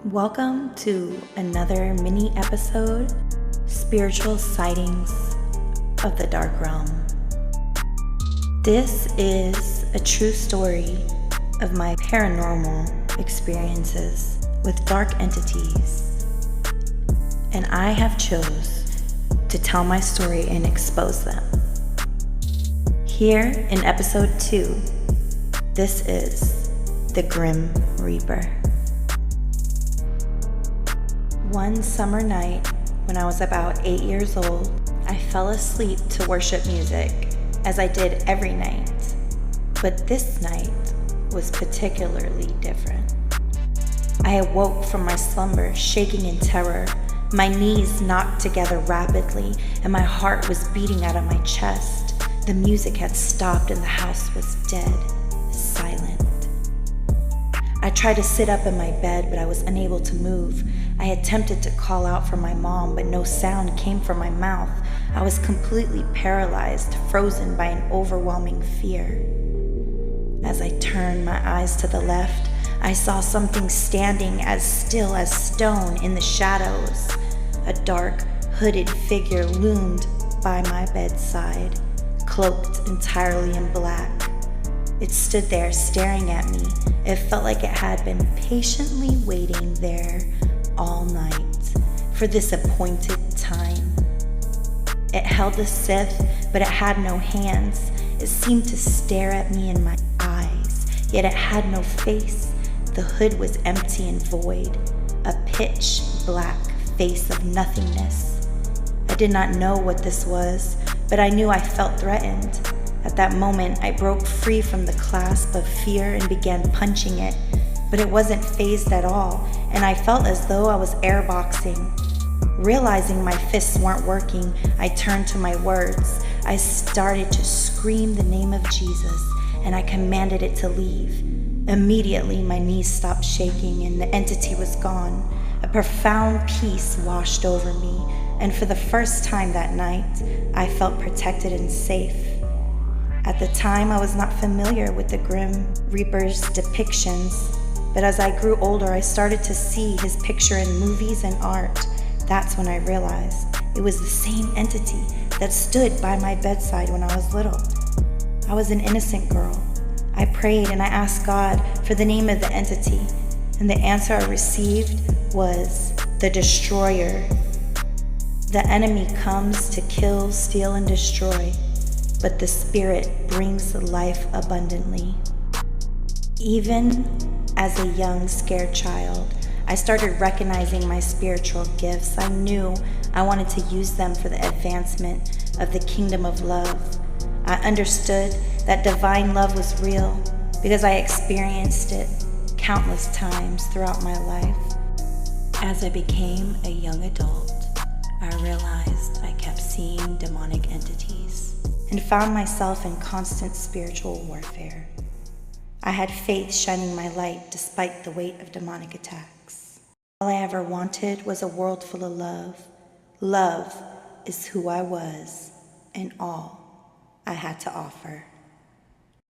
Welcome to another mini episode, Spiritual Sightings of the Dark Realm. This is a true story of my paranormal experiences with dark entities, and I have chose to tell my story and expose them. Here in episode 2, this is the Grim Reaper. One summer night, when I was about 8 years old, I fell asleep to worship music, as I did every night. But this night was particularly different. I awoke from my slumber, shaking in terror. My knees knocked together rapidly, and my heart was beating out of my chest. The music had stopped, and the house was dead, silent. I tried to sit up in my bed, but I was unable to move. I attempted to call out for my mom, but no sound came from my mouth. I was completely paralyzed, frozen by an overwhelming fear. As I turned my eyes to the left, I saw something standing as still as stone in the shadows. A dark, hooded figure loomed by my bedside, cloaked entirely in black. It stood there staring at me. It felt like it had been patiently waiting there all night for this appointed time. It held a scythe, but it had no hands. It seemed to stare at me in my eyes, yet it had no face. The hood was empty and void, a pitch black face of nothingness. I did not know what this was, but I knew I felt threatened. At that moment, I broke free from the clasp of fear and began punching it, but it wasn't phased at all, and I felt as though I was airboxing. Realizing my fists weren't working, I turned to my words. I started to scream the name of Jesus, and I commanded it to leave. Immediately, my knees stopped shaking, and the entity was gone. A profound peace washed over me, and for the first time that night, I felt protected and safe. At the time, I was not familiar with the Grim Reaper's depictions, but as I grew older, I started to see his picture in movies and art. That's when I realized it was the same entity that stood by my bedside when I was little. I was an innocent girl. I prayed and I asked God for the name of the entity, and the answer I received was the Destroyer. The enemy comes to kill, steal, and destroy, but the Spirit brings life abundantly. Even as a young, scared child, I started recognizing my spiritual gifts. I knew I wanted to use them for the advancement of the kingdom of love. I understood that divine love was real because I experienced it countless times throughout my life. As I became a young adult, I realized I kept seeing demonic entities and found myself in constant spiritual warfare. I had faith shining my light despite the weight of demonic attacks. All I ever wanted was a world full of love. Love is who I was and all I had to offer.